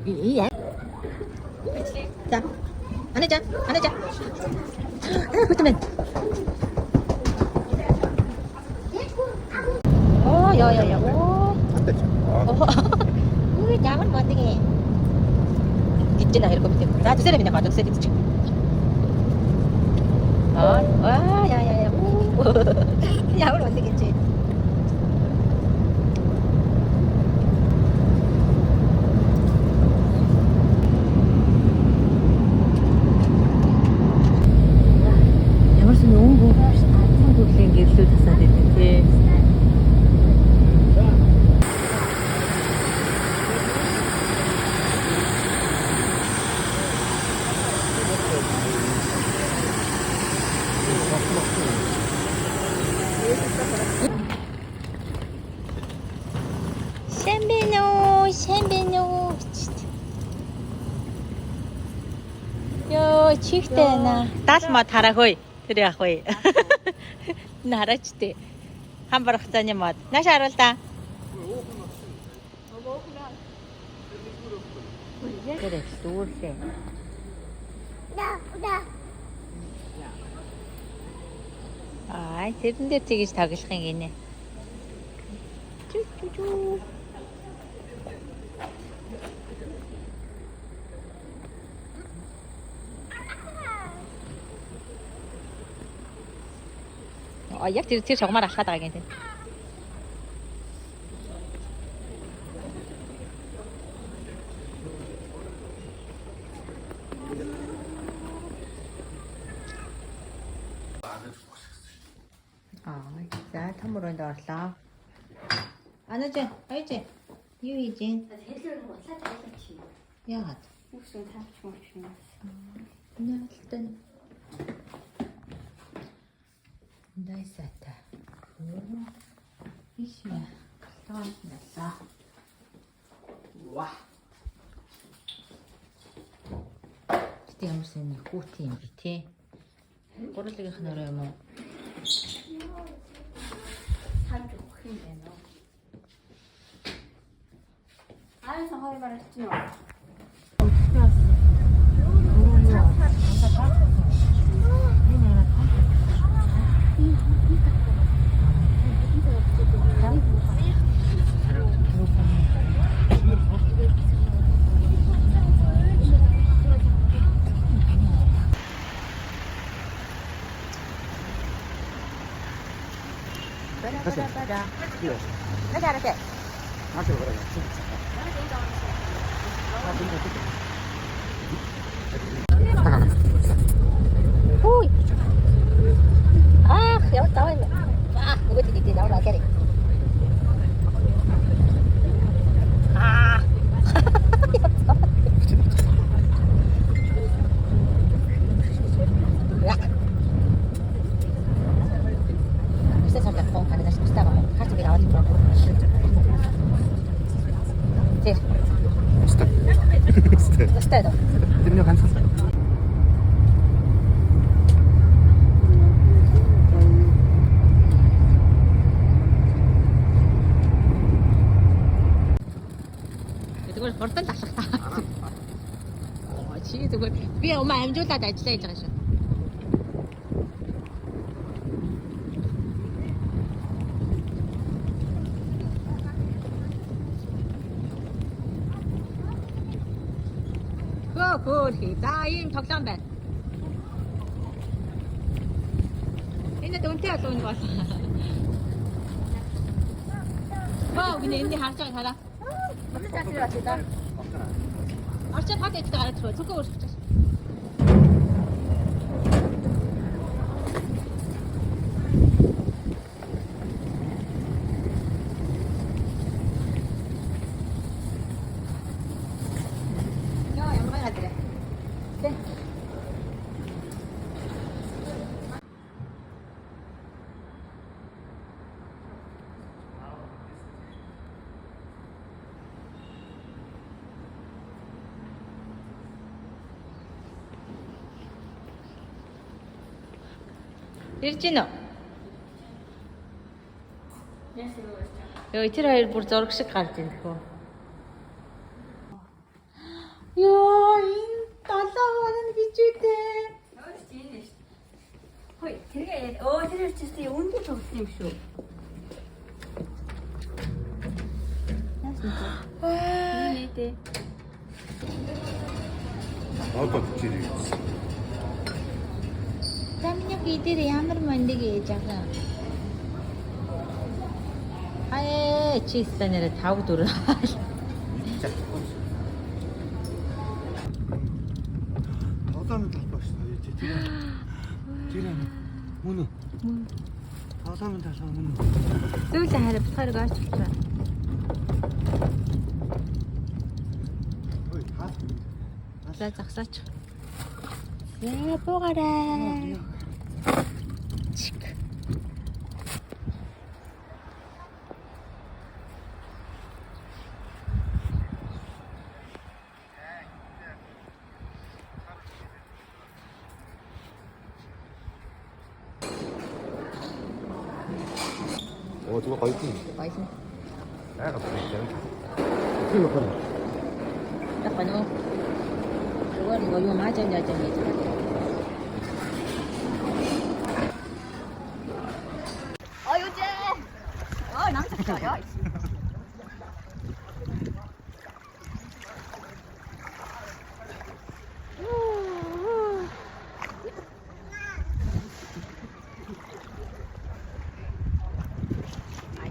Iya. 자, 안해자. 그러면. 야야야. 오. 우리 잠은 못 되게. 있잖아 이렇게 밑에. 나 주세요 그냥 가져 세게 주지. 야야야. 잠을 못 되겠지. Гэрлүү тасаад идэв тий. 셴베노. Ёо, чихтэй наа. Даалма тараагүй. Тэр яах вэ? Нарачтэй. Хамбар хугацааны мод. Нааш харуул та. Тэрэг дүүлээ. Тэрэн дээр тэгж тоглох юм гинэ. Чү. Яг тэр шогмаар алхаад байгаа юм тийм. За тамөрөнд орлоо. Анаж, хайж. Юу хийж ин? Хэлээр утлаад байлаа чи. Яагаад? Үсэн тавч мөчнө. Наалтан. Дайсата. Ишээ. Калтаанлаа. Ваа. Тэ ямар сайн хүүтэй юм бэ те. Гурлагийнх нь орой юм уу? Хаад өгөх юм байна уу? Аасан хоёр барах чинь үү? Bada. Nada harake. Masuk berapa? Hui. Ya tahu ini. Gue tidak tahu lagi. Stay. Ты меня конца. Тэгвэл хурдан талах та. Чи тэгвэл би өмөө амжуулаад ажиллаа хийж байгаа шүү. Хөөе. За ийм тоглоом байна. Энэ дүнтэй болов нэг бол. Вау, энэ харж байгаа хараа. Мөн таасаа яваад та. Арчаа хад ээж гараад ирв. Цүнхөө өөрсөж. Ирж гинэ үү? Яасан бэ? Тэр хоёр бүр зураг шиг гарч ийн гэхөө. Ёо, энэ 7 хоног гэж үтэй. Хөөе, тэргээ тэр чистий үнэн тоглосон юм шүү. Нээдэ. Одоо чирээ. Таминьяк идэр ямар мандыг ээж байгаа. Чиста нэрэ 5 4. Толооны талбай шүү дээ. Тэр мөн үү? Толооны талбай мөн үү? Зүйлээ хараа бутгарыг очилчаа. Ой, хаа. За загсаач. Яа буугараа. Чик. Зугаа гоё юм. Байсан. Яагаад вэ? Тэр юм. Dapat no. Luar ni boyo macam jajan ni. 어유 쟤. 남자야.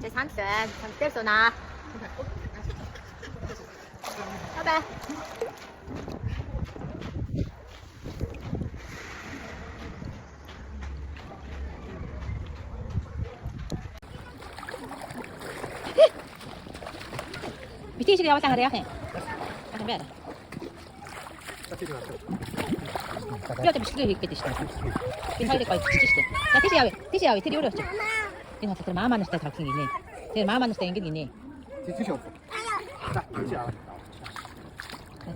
Chơi sáng sớm tiếp rồi nè. Bye bye. Biti sih lewat tangga ya, akan biar. Dia tu biskut hik petish. Ini hari kau petish tu. Nanti siapa? Tadi udah cek. Ini hati termama nasta talking ini. Termama nasta ingin ini. 뒤치셔. 자, 뒤치야.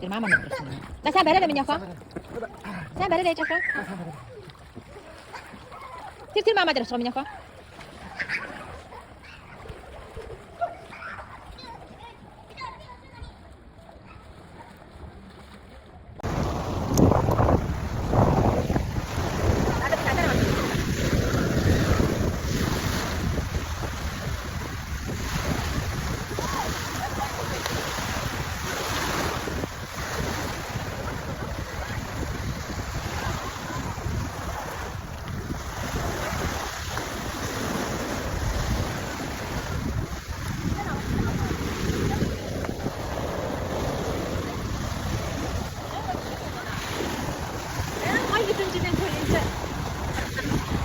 Termama nasta sini. Dah saya beres dah minyak kau. Saya beres dah cakap. Termama dah rasa minyak kau.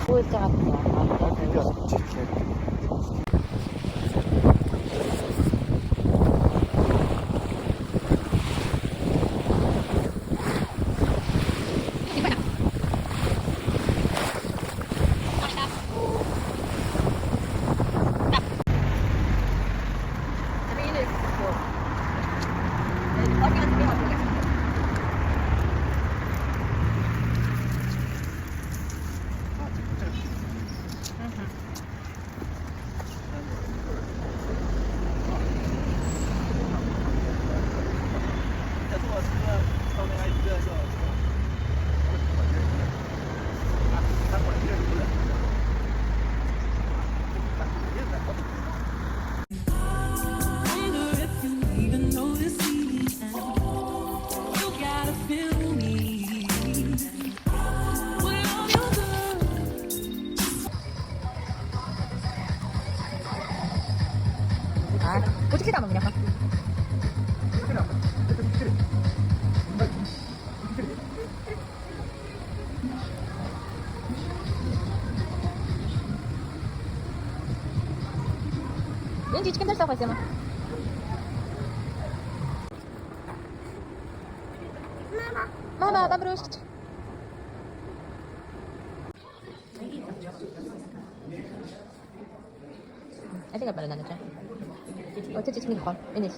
보였잖아. 어떻게 담아 그냥? 왠지 치킨 될 수가 있어. Mama, babrusht. I think I better than it. Oh, it's me. Finish.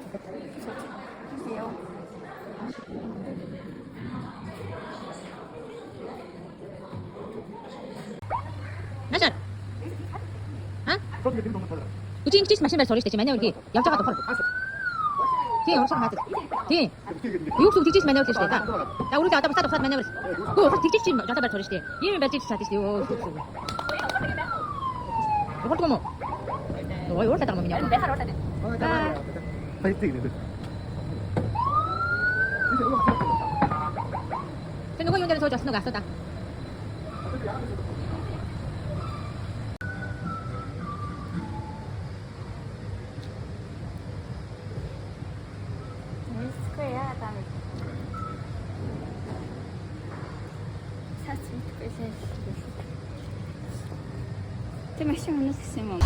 Nasaan? Ha? Kucing cis masih bersori sih, mana lagi? Yang cakap tu. Тийм уушаа хаадаг. Тийм. Юу гэсэн тэгжиж манайвал шүү дээ. За үргэлж одоо бусаад манайвал. Гөө уушаа тэгжиж чинь жадаа барь төрнө шүү дээ. Ийм байж чадчих шүү дээ. Ёо. What mo? Ой, ууртаа таа минь яа. 파이팅 이래. 그 누가 용자를 더 줬는 거 갔었다. Скоя там. Сейчас ты машину не снимал.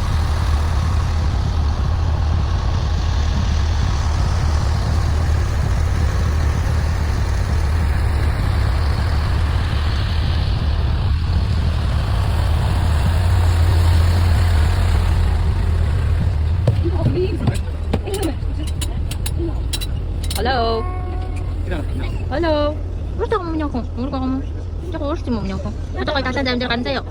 Hello. Hello. Basta kamu nyokong. Urut kamu. Jago urus mo nyokong. Ito kay tasa dami kantayo.